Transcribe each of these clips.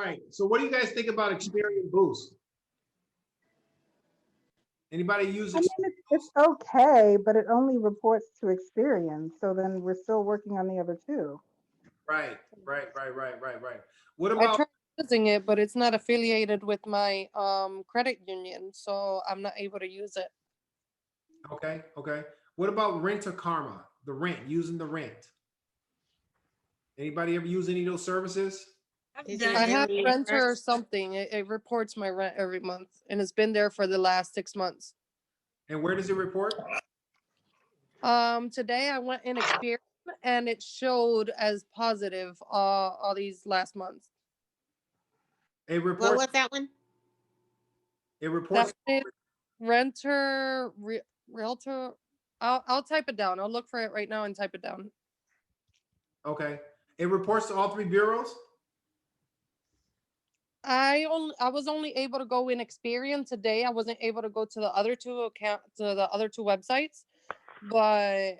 right. So what do you guys think about Experian Boost? Anybody use I it? mean, it's okay, but it only reports to Experian. So then we're still working on the other two. Right. What I about tried using it, but it's not affiliated with my credit union, so I'm not able to use it. okay. What about Rent a Karma? The rent, using the rent. Anybody ever use any of those services? I have Renter or something. It reports my rent every month, and it's been there for the last 6 months. And where does it report? Today I went in Experian, and it showed as positive all these last months. It reports. What was that one? It reports. Realtor. I'll type it down. I'll look for it right now and type it down. Okay. It reports to all three bureaus? I was only able to go in Experian today. I wasn't able to go to the other two websites, but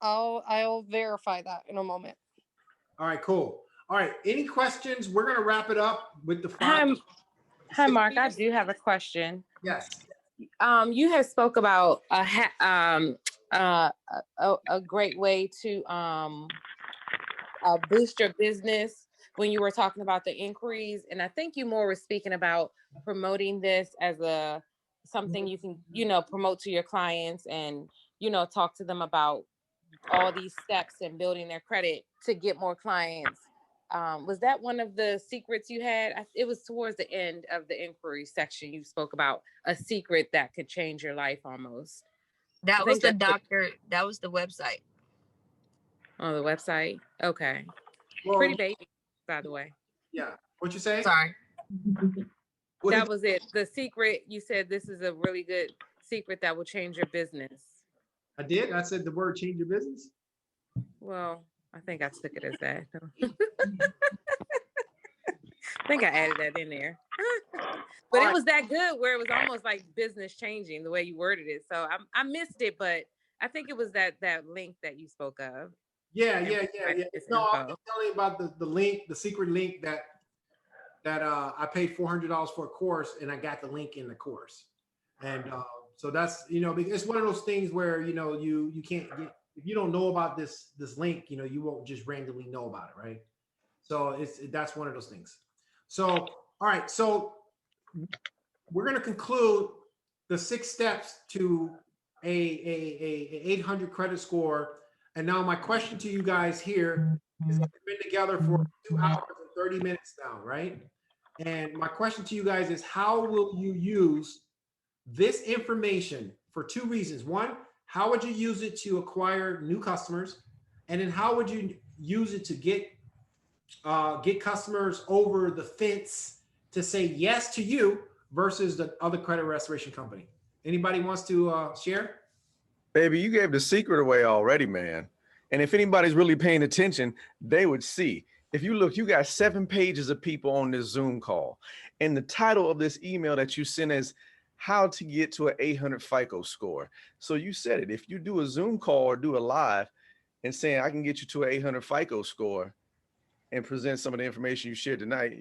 I'll verify that in a moment. All right, cool. All right. Any questions? We're gonna wrap it up with the five. Hi, Mark. I do have a question. Yes. You have spoke about a great way to boost your business when you were talking about the inquiries, and I think you more were speaking about promoting this as something you can, promote to your clients and, talk to them about all these steps and building their credit to get more clients. Was that one of the secrets you had? It was towards the end of the inquiry section. You spoke about a secret that could change your life almost. That was the doctor. That was the website. Oh, the website. Okay. Well, Pretty basic, by the way. Yeah. What you say? Sorry. That was it. The secret. You said this is a really good secret that will change your business. I did. I said the word change your business. Well, I think I took it as that. I think I added that in there. But it was that good where it was almost like business changing the way you worded it. So I missed it, but I think it was that link that you spoke of. Yeah. No, I was telling you about the link, the secret link that I paid $400 for a course, and I got the link in the course. And so that's, it's one of those things where, you can't get, if you don't know about this link, you won't just randomly know about it, right? So that's one of those things. So, all right. So we're going to conclude the 6 steps to a 800 credit score. And now my question to you guys here is, we've been together for 2 hours and 30 minutes now, right? And my question to you guys is, how will you use this information for 2 reasons? One, how would you use it to acquire new customers? And then how would you use it to get customers over the fence to say yes to you versus the other credit restoration company? Anybody wants to share? Baby, you gave the secret away already, man. And if anybody's really paying attention, they would see. If you look, you got 7 pages of people on this Zoom call. And the title of this email that you sent is how to get to an 800 FICO score. So you said it. If you do a Zoom call or do a live and saying, I can get you to an 800 FICO score and present some of the information you shared tonight,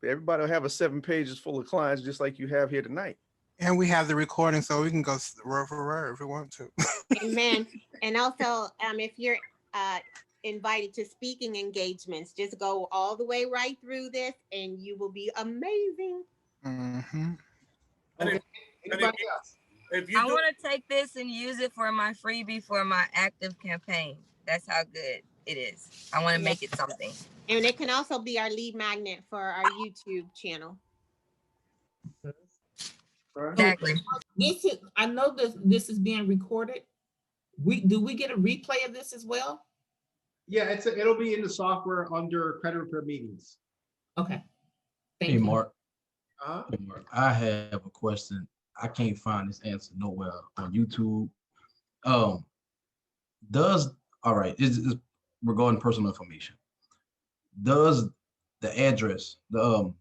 everybody will have a 7 pages full of clients just like you have here tonight. And we have the recording, so we can go word for word if we want to. Amen. And also, if you're invited to speaking engagements, just go all the way right through this and you will be amazing. Mm-hmm. Okay. Anybody else? I want to take this and use it for my freebie for my active campaign. That's how good it is. I want to make it something. And it can also be our lead magnet for our YouTube channel. Exactly. I know this is being recorded. Do we get a replay of this as well? Yeah, it'll be in the software under credit repair meetings. Okay. Hey, Mark. Uh-huh. Hey, Mark. I have a question. I can't find this answer nowhere on YouTube. This is regarding personal information. Does the address, the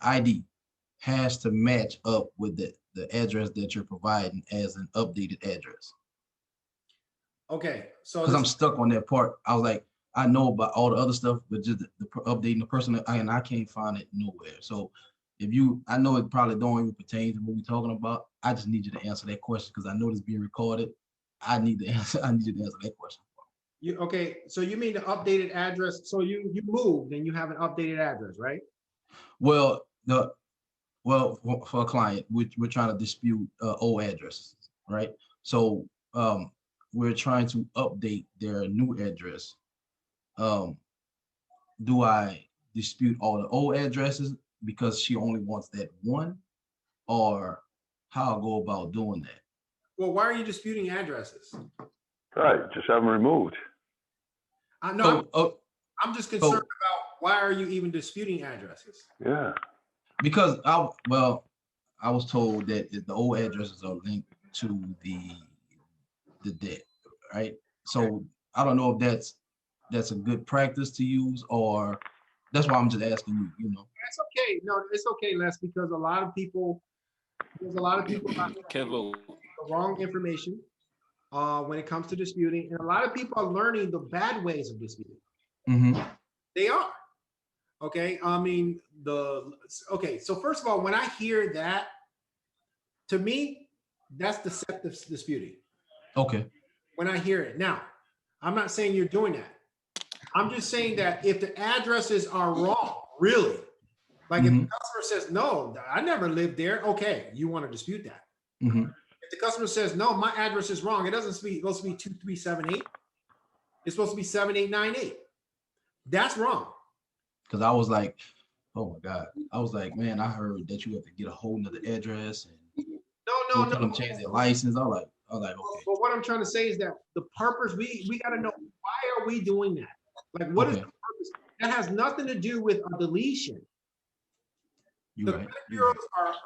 ID, has to match up with the address that you're providing as an updated address? Okay, so because I'm stuck on that part. I was like, I know about all the other stuff, but just updating the person, and I can't find it nowhere. So if you, I know it probably don't even pertain to what we're talking about. I just need you to answer that question because I know it's being recorded. I need to answer. I need you to answer that question. Okay, so you mean the updated address? So you moved and you have an updated address, right? Well, for a client, we're trying to dispute old addresses, right? So we're trying to update their new address. Do I dispute all the old addresses because she only wants that one, or how I'll go about doing that? Well, why are you disputing addresses? Right, just have them removed. No, I'm just concerned about why are you even disputing addresses? Yeah. Because I was told that the old addresses are linked to the debt, right? So I don't know if that's a good practice to use, or that's why I'm just asking you, you know. That's okay. No, it's okay, Les, because there's a lot of people not the wrong information when it comes to disputing, and a lot of people are learning the bad ways of disputing. Mm-hmm. They are. Okay. I mean, okay. So first of all, when I hear that, to me, that's deceptive disputing. Okay. When I hear it. Now, I'm not saying you're doing that. I'm just saying that if the addresses are wrong, really, like if the customer says, no, I never lived there. Okay. You want to dispute that. If the customer says, no, my address is wrong. It doesn't supposed to be 2378. It's supposed to be 7898. That's wrong. Because I was like, oh my God. I was like, man, I heard that you have to get a whole nother address and no. Tell them change their license. I was like, okay. But what I'm trying to say is that the purpose, we got to know, why are we doing that? Like, what is the purpose? That has nothing to do with a deletion. The credit bureaus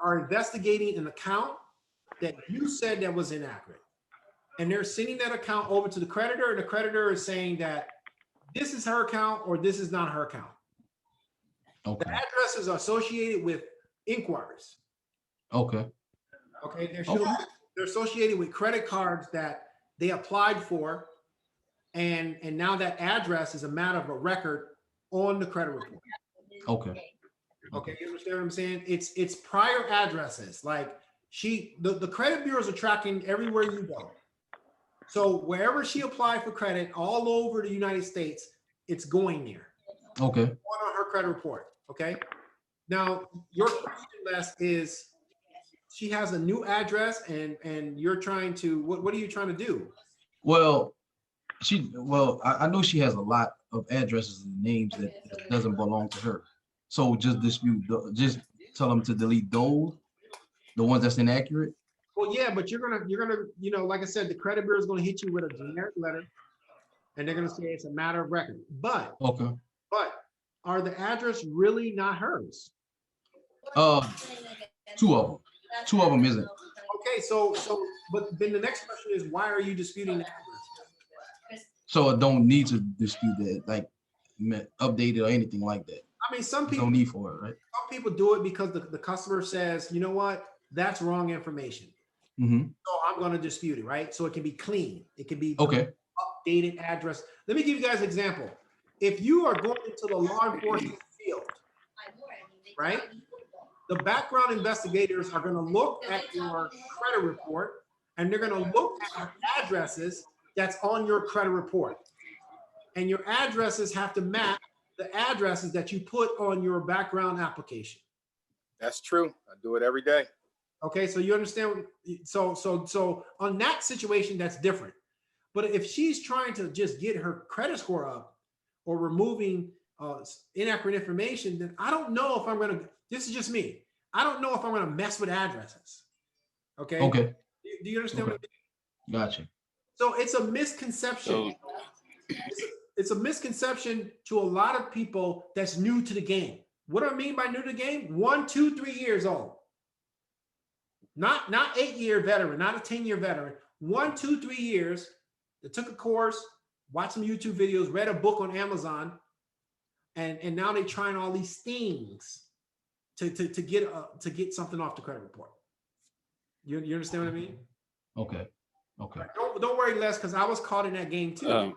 are investigating an account that you said that was inaccurate. And they're sending that account over to the creditor, and the creditor is saying that this is her account or this is not her account. Okay. The addresses are associated with inquiries. Okay. Okay. They're associated with credit cards that they applied for, and now that address is a matter of a record on the credit report. Okay. Okay, you understand what I'm saying? It's prior addresses. Like the credit bureaus are tracking everywhere you go. So wherever she applied for credit all over the United States, it's going there. Okay. On her credit report. Okay. Now your question, Les, is she has a new address and you're trying to, what are you trying to do? Well, I know she has a lot of addresses and names that doesn't belong to her. So just just tell them to delete those, the ones that's inaccurate. Well, yeah, but you're gonna, you know, like I said, the credit bureau is gonna hit you with a generic letter, and they're gonna say it's a matter of record. But are the address really not hers? Two of them isn't. Okay, but then the next question is, why are you disputing the address? So I don't need to dispute that, like update it or anything like that. I mean, some people don't need for it, right? Some people do it because the customer says, you know what, that's wrong information. So I'm going to dispute it, right? So it can be clean. It can be updated address. Let me give you guys an example. If you are going into the law enforcement field, right? The background investigators are going to look at your credit report, and they're going to look at your addresses that's on your credit report. And your addresses have to match the addresses that you put on your background application. That's true. I do it every day. Okay, so you understand. So on that situation, that's different. But if she's trying to just get her credit score up or removing inaccurate information, then I don't know if I'm going to, this is just me. I don't know if I'm going to mess with addresses. Okay. Okay. Do you understand what I mean? Gotcha. So it's a misconception. It's a misconception to a lot of people that's new to the game. What do I mean by new to the game? 1, 2, 3 years old. Not 8-year veteran, not a 10-year veteran. 1, 2, 3 years that took a course, watched some YouTube videos, read a book on Amazon, and now they're trying all these things to get something off the credit report. You understand what I mean? Okay. Don't worry, Les, because I was caught in that game too.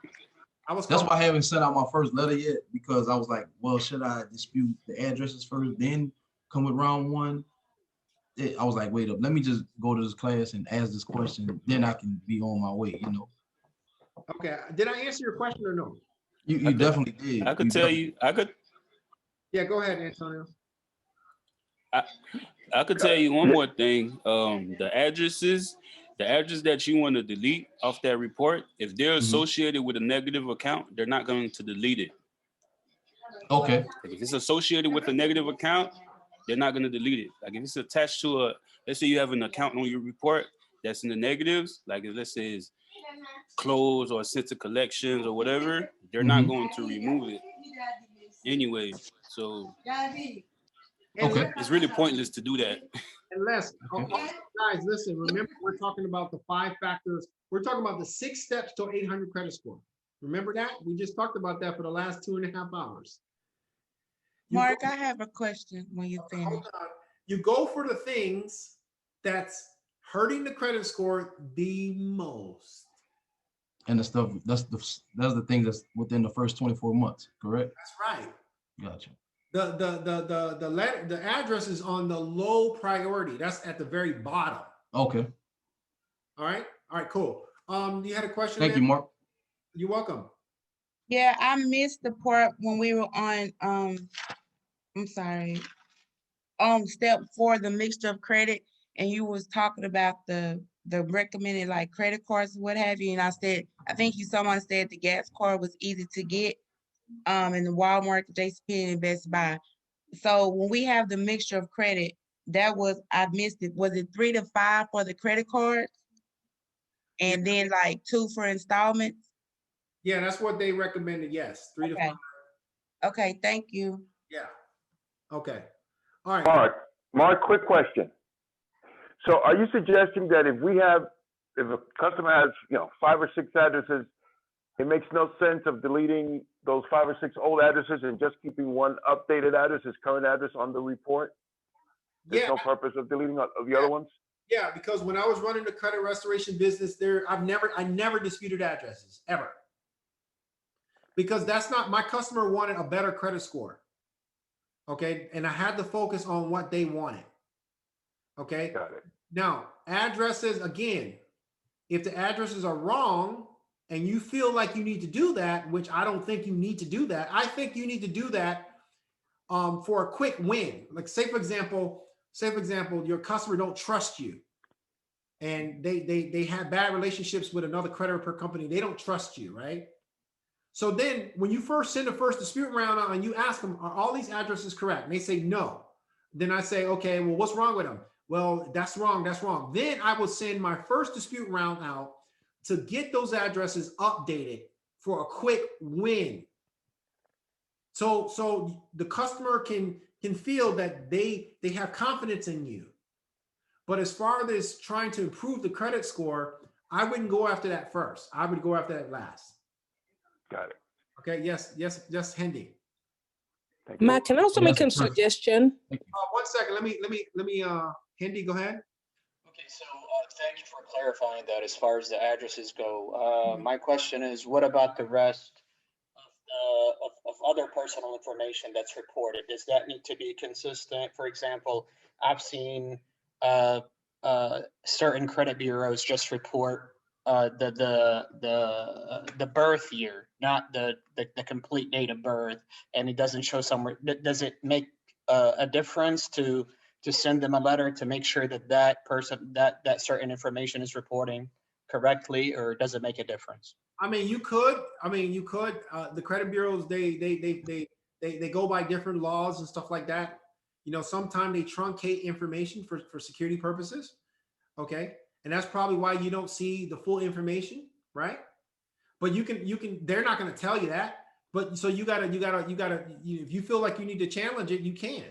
That's why I haven't sent out my first letter yet, because I was like, well, should I dispute the addresses first, then come with round one? I was like, wait up, let me just go to this class and ask this question, then I can be on my way, you know. Okay, did I answer your question or no? You definitely did. I could tell you, Yeah, go ahead, Antonio. I could tell you one more thing. The address that you want to delete off that report, if they're associated with a negative account, they're not going to delete it. Okay. Like if it's associated with a negative account, they're not going to delete it. Like if it's attached to let's say you have an account on your report that's in the negatives, like let's say it's closed or sent to collections or whatever, they're not going to remove it anyway. So it's really pointless to do that. Unless, guys, listen, remember, we're talking about the 5 factors. We're talking about the 6 steps to 800 credit score. Remember that? We just talked about that for the last 2.5 hours. Mark, I have a question when you finish. Hold on. You go for the things that's hurting the credit score the most. And the stuff, that's the thing that's within the first 24 months, correct? That's right. Gotcha. The address is on the low priority. That's at the very bottom. Okay. All right. Cool. You had a question? Thank you, Mark. You're welcome. Yeah, I missed the part when we were on I'm sorry, step 4, the mixture of credit, and you was talking about the recommended like credit cards, what have you, and I said, I think someone said the gas card was easy to get, in the Walmart, JCPenney, and Best Buy. So when we have the mixture of credit, I missed it. Was it 3 to 5 for the credit cards? And then like 2 for installments? Yeah, that's what they recommended. Yes, 3 to 5. Okay, thank you. Yeah. Okay. All right. Mark, quick question. So are you suggesting that if a customer has, 5 or 6 addresses, it makes no sense of deleting those 5 or 6 old addresses and just keeping one updated address, his current address on the report? There's no purpose of deleting the other ones? Yeah, because when I was running the credit restoration business I never disputed addresses, ever. Because that's not, my customer wanted a better credit score. Okay, and I had to focus on what they wanted. Okay. Got it. Now, addresses, again, if the addresses are wrong and you feel like you need to do that, which I don't think you need to do that. I think you need to do that for a quick win. Like say for example, your customer don't trust you and they have bad relationships with another creditor company. They don't trust you, right? So then when you first send the first dispute round out and you ask them, are all these addresses correct? And they say no. Then I say, okay, well, what's wrong with them? Well, that's wrong. That's wrong. Then I will send my first dispute round out to get those addresses updated for a quick win. So the customer can feel that they have confidence in you. But as far as trying to improve the credit score, I wouldn't go after that first. I would go after that last. Got it. Okay. Yes, Hendy. Matt, can I also make a suggestion? 1 second. Let me. Hendy, go ahead. Okay, so thank you for clarifying that as far as the addresses go. My question is, what about the rest of other personal information that's reported? Does that need to be consistent? For example, I've seen certain credit bureaus just report the birth year, not the complete date of birth, and it doesn't show somewhere. Does it make a difference to send them a letter to make sure that person that certain information is reporting correctly, or does it make a difference? I mean, you could. The credit bureaus, they go by different laws and stuff like that. Sometimes they truncate information for security purposes. Okay. And that's probably why you don't see the full information, right? But you can, they're not going to tell you that. But so you gotta, if you feel like you need to challenge it, you can.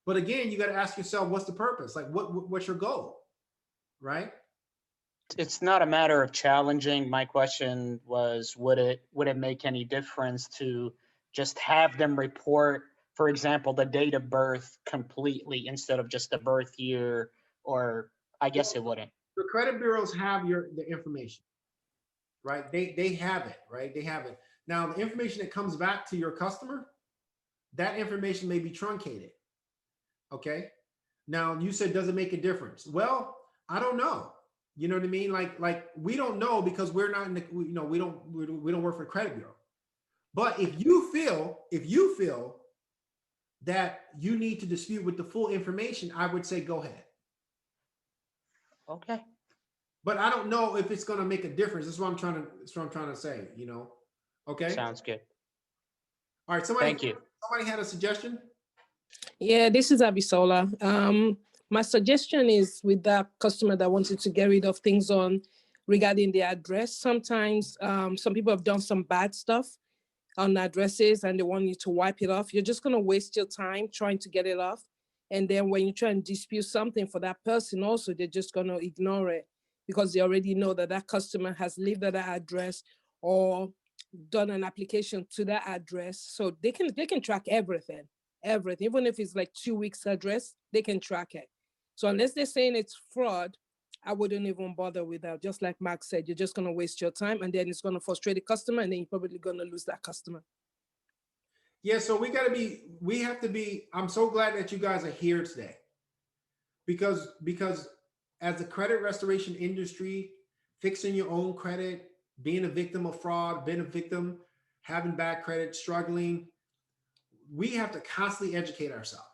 But again, you got to ask yourself, what's the purpose? Like what's your goal? Right? It's not a matter of challenging. My question was, would it make any difference to just have them report, for example, the date of birth completely instead of just the birth year? Or I guess it wouldn't. The credit bureaus have the information, right? They have it, right? They have it. Now, the information that comes back to your customer, that information may be truncated. Okay. Now you said, does it make a difference? Well, I don't know. You know what I mean? Like we don't know because we're not in the, you know, we don't work for the credit bureau. But if you feel that you need to dispute with the full information, I would say go ahead. Okay. But I don't know if it's going to make a difference. That's what I'm trying to say, you know. Okay. Sounds good. All right. Thank you. Somebody had a suggestion? Yeah, this is Abisola. My suggestion is with that customer that wanted to get rid of things on regarding the address. Sometimes some people have done some bad stuff on addresses and they want you to wipe it off. You're just going to waste your time trying to get it off. And then when you try and dispute something for that person also, they're just going to ignore it because they already know that that customer has lived at that address or done an application to that address. So they can track everything, even if it's like 2 weeks address, they can track it. So unless they're saying it's fraud, I wouldn't even bother with that. Just like Mark said, you're just going to waste your time and then it's going to frustrate the customer and then you're probably going to lose that customer. Yeah, so we have to be, I'm so glad that you guys are here today because as a credit restoration industry, fixing your own credit, being a victim of fraud, being a victim, having bad credit, struggling, we have to constantly educate ourselves.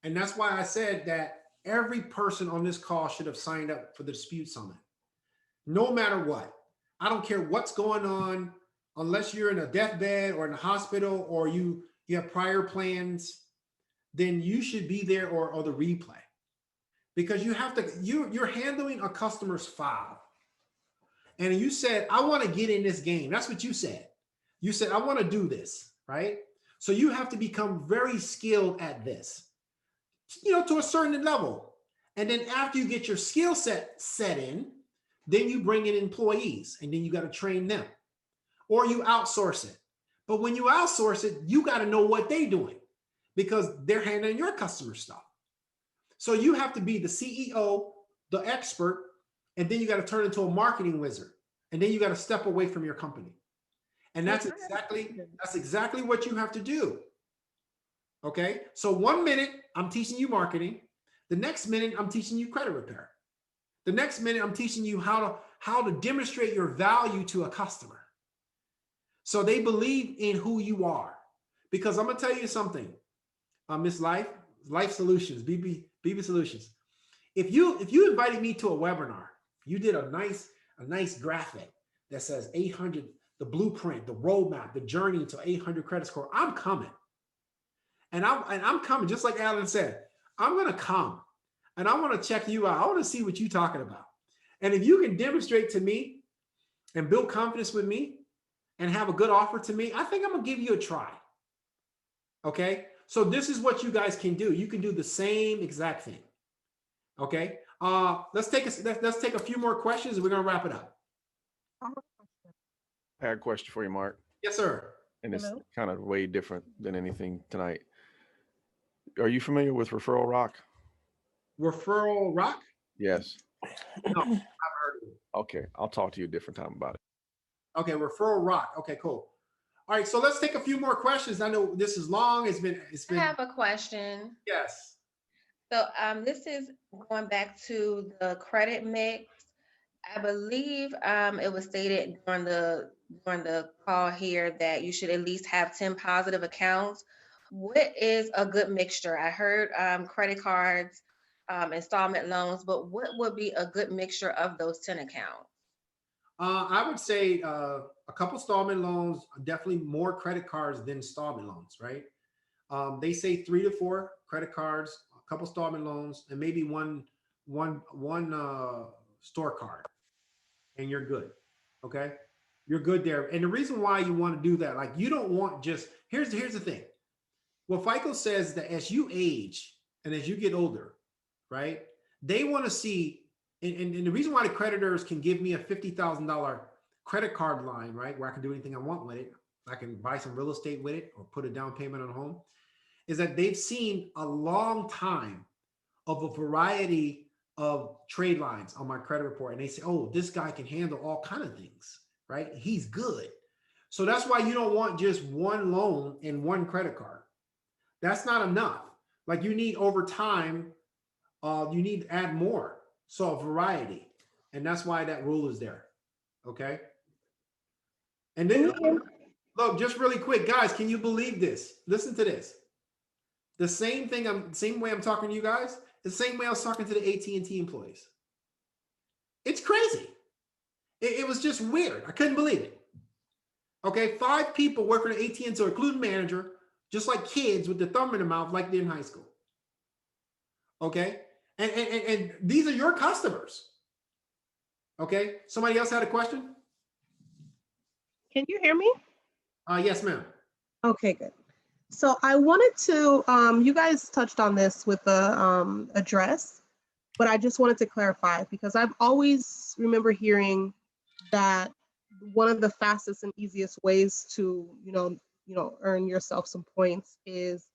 And that's why I said that every person on this call should have signed up for the Dispute Summit. No matter what. I don't care what's going on, unless you're in a deathbed or in a hospital or you have prior plans, then you should be there or the replay. Because you have to, you're handling a customer's file. And you said, I want to get in this game. That's what you said. You said, I want to do this, right? So you have to become very skilled at this, you know, to a certain level. And then after you get your skill set in, then you bring in employees and then you got to train them or you outsource it. But when you outsource it, you got to know what they're doing because they're handling your customer stuff. So you have to be the CEO, the expert, and then you got to turn into a marketing wizard. And then you got to step away from your company. And that's exactly what you have to do. Okay. So 1 minute I'm teaching you marketing. The next minute I'm teaching you credit repair. The next minute I'm teaching you how to demonstrate your value to a customer. So they believe in who you are. Because I'm gonna tell you something, Miss Life Solutions, BB Solutions. If you invited me to a webinar, you did a nice graphic that says 800, the blueprint, the roadmap, the journey to 800 credit score. I'm coming, and I'm coming. Just like Alan said, I'm gonna come, and I want to check you out. I want to see what you're talking about, and if you can demonstrate to me and build confidence with me, and have a good offer to me, I think I'm gonna give you a try. Okay, so this is what you guys can do. You can do the same exact thing. Okay, let's take a few more questions and we're gonna wrap it up. I had a question for you, Mark. Yes, sir. And it's kind of way different than anything tonight. Are you familiar with Referral Rock? Referral Rock? Yes. No, I've heard of it. Okay, I'll talk to you a different time about it. Okay, Referral Rock. Okay, cool. All right, so let's take a few more questions. I know this is long. It's been. I have a question. Yes. So this is going back to the credit mix. I believe it was stated during the call here that you should at least have 10 positive accounts. What is a good mixture? I heard credit cards, installment loans, but what would be a good mixture of those 10 accounts? I would say a couple installment loans, definitely more credit cards than installment loans, right? They say 3 to 4 credit cards, a couple installment loans, and maybe one store card, and you're good. Okay, you're good there. And the reason why you want to do that, like you don't want just here's the thing. Well, FICO says that as you age and as you get older, right? They want to see. And the reason why the creditors can give me a $50,000 credit card line, right, where I can do anything I want with it, I can buy some real estate with it or put a down payment on a home, is that they've seen a long time of a variety of trade lines on my credit report. And they say, oh, this guy can handle all kinds of things. right? He's good. So that's why you don't want just one loan and one credit card. That's not enough. Like you need over time, you need to add more. So a variety. And that's why that rule is there. Okay. And then look, just really quick, guys, can you believe this? Listen to this. The same way I'm talking to you guys, the same way I was talking to the AT&T employees. It's crazy. It was just weird. I couldn't believe it. Okay, 5 people working at AT&T, including manager, just like kids with their thumb in their mouth like they're in high school. Okay, and these are your customers. Okay, somebody else had a question? Can you hear me? Yes, ma'am. Okay, good. So I wanted to, you guys touched on this with the address, but I just wanted to clarify because I've always remember hearing that one of the fastest and easiest ways to, earn yourself some points is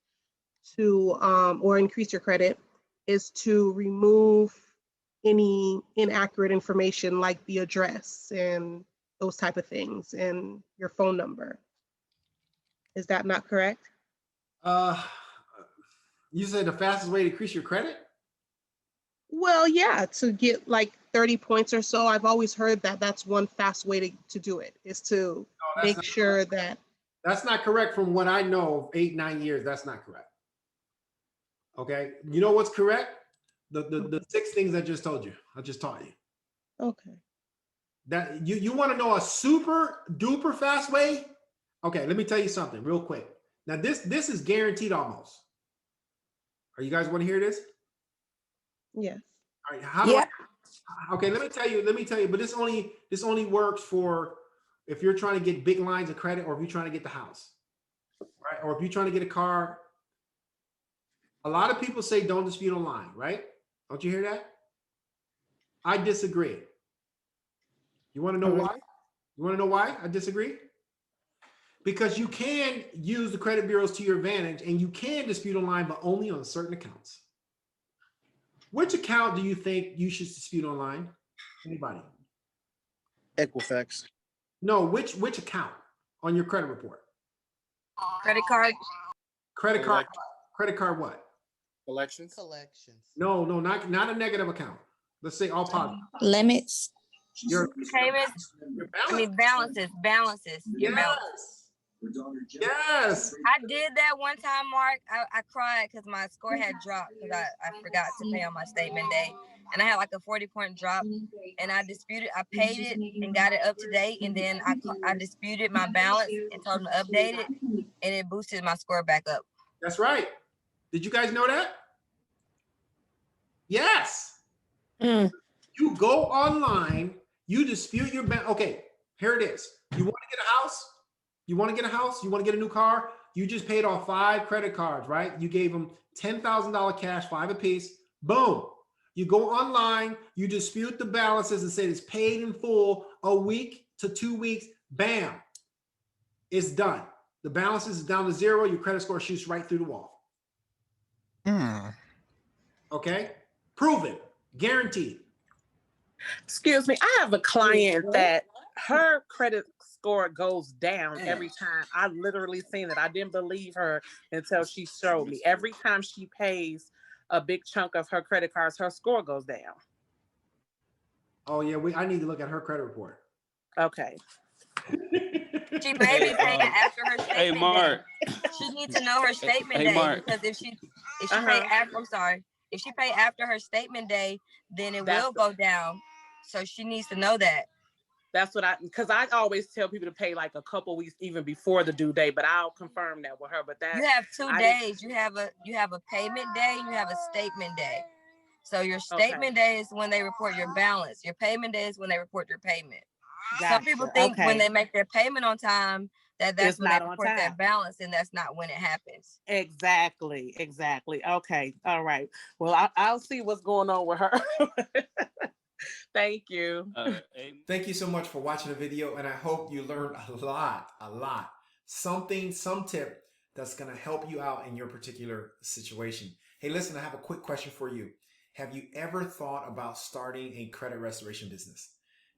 to, or increase your credit, is to remove any inaccurate information like the address and those type of things and your phone number. Is that not correct? You said the fastest way to increase your credit? Well, yeah, to get like 30 points or so. I've always heard that that's one fast way to do it, is to make sure that. That's not correct from what I know of 8-9 years. That's not correct. Okay. You know what's correct? The 6 things I just told you. I just taught you. Okay. That you want to know a super duper fast way? Okay, let me tell you something real quick. Now this is guaranteed almost. Are you guys want to hear this? Yes. All right. How do okay, let me tell you, but this only works for if you're trying to get big lines of credit or if you're trying to get the house. Right? Or if you're trying to get a car. A lot of people say don't dispute online, right? Don't you hear that? I disagree. You want to know why? You want to know why I disagree? Because you can use the credit bureaus to your advantage and you can dispute online, but only on certain accounts. Which account do you think you should dispute online? Anybody? Equifax. No, which account on your credit report? Credit card. Credit card. Credit card what? Collections. No, not a negative account. Let's say all positive. Limits. Your Payments. I mean balances. Your balance. Yes. I did that one time, Mark. I cried because my score had dropped because I forgot to pay on my statement day. And I had like a 40-point drop and I disputed, I paid it and got it up to date. And then I disputed my balance and told them to update it and it boosted my score back up. That's right. Did you guys know that? Yes. You go online, you dispute your balance. Okay, here it is. You want to get a house? You want to get a house? You want to get a new car? You just paid off 5 credit cards, right? You gave them $10,000 cash, 5 apiece. Boom. You go online, you dispute the balances and say it's paid in full a week to 2 weeks. Bam. It's done. The balance is down to 0. Your credit score shoots right through the wall. Okay? Proven. Guaranteed. Excuse me. I have a client that her credit score goes down every time. I literally seen it. I didn't believe her until she showed me. Every time she pays a big chunk of her credit cards, her score goes down. Oh yeah, I need to look at her credit report. Okay. She may be paying after her statement. Hey, Mark. Day. She needs to know her statement Hey, day Mark. because if she pay after, I'm sorry, if she pay after her statement day, then it will go down. So she needs to know that. That's what because I always tell people to pay like a couple weeks even before the due date, but I'll confirm that with her. But that you have 2 days. You have a payment day. You have a statement day. So your statement day is when they report your balance. Your payment day is when they report your payment. Gotcha. Some people think when they make their payment on time that's it's when not they on report time. their balance, and that's not when it happens. Exactly. Okay. All right. Well, I'll see what's going on with her. Thank you. Thank you so much for watching the video, and I hope you learned a lot. Some tip that's going to help you out in your particular situation. Hey, listen, I have a quick question for you. Have you ever thought about starting a credit restoration business?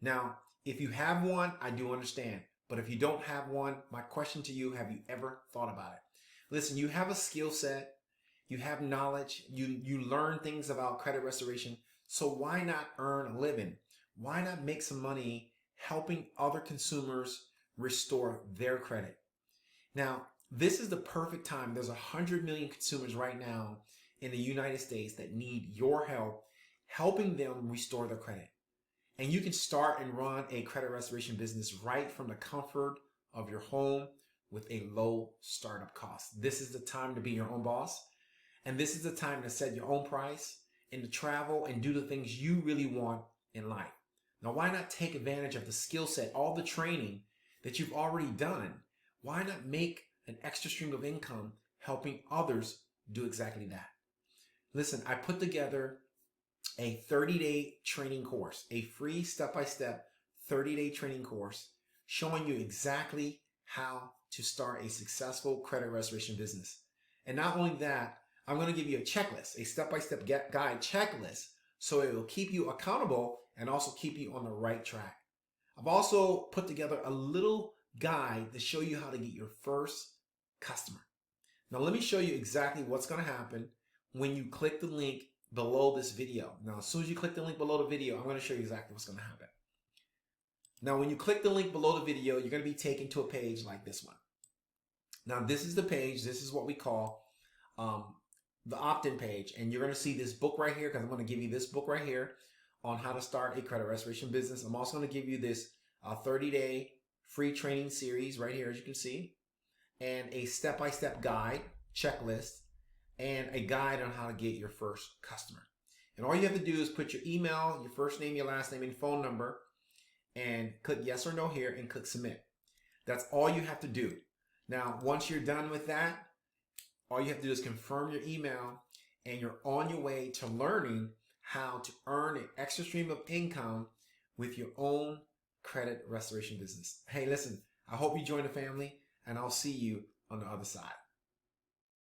Now, If you have one, I do understand. But if you don't have one, my question to you, have you ever thought about it? Listen, you have a skill set, you have knowledge, you learn things about credit restoration. So why not earn a living? Why not make some money helping other consumers restore their credit? Now, this is the perfect time. There's 100 million consumers right now in the United States that need your help, helping them restore their credit. And you can start and run a credit restoration business right from the comfort of your home with a low startup cost. This is the time to be your own boss. And this is the time to set your own price and to travel and do the things you really want in life. Now, why not take advantage of the skill set, all the training that you've already done? Why not make an extra stream of income helping others do exactly that? Listen, I put together a 30-day training course, a free step-by-step 30-day training course showing you exactly how to start a successful credit restoration business. And not only that, I'm going to give you a checklist, a step-by-step guide checklist, so it will keep you accountable and also keep you on the right track. I've also put together a little guide to show you how to get your first customer. Now, let me show you exactly what's going to happen when you click the link below this video. Now, as soon as you click the link below the video, I'm going to show you exactly what's going to happen. Now, when you click the link below the video, you're going to be taken to a page like this one. Now, this is the page. This is what we call the opt-in page. And you're going to see this book right here, because I'm going to give you this book right here on how to start a credit restoration business. I'm also going to give you this 30-day free training series right here, as you can see, and a step-by-step guide, checklist, and a guide on how to get your first customer. And all you have to do is put your email, your first name, your last name, and phone number, and click yes or no here and click submit. That's all you have to do. Now, once you're done with that, all you have to do is confirm your email, and you're on your way to learning how to earn an extra stream of income with your own credit restoration business. Hey, listen, I hope you join the family, and I'll see you on the other side.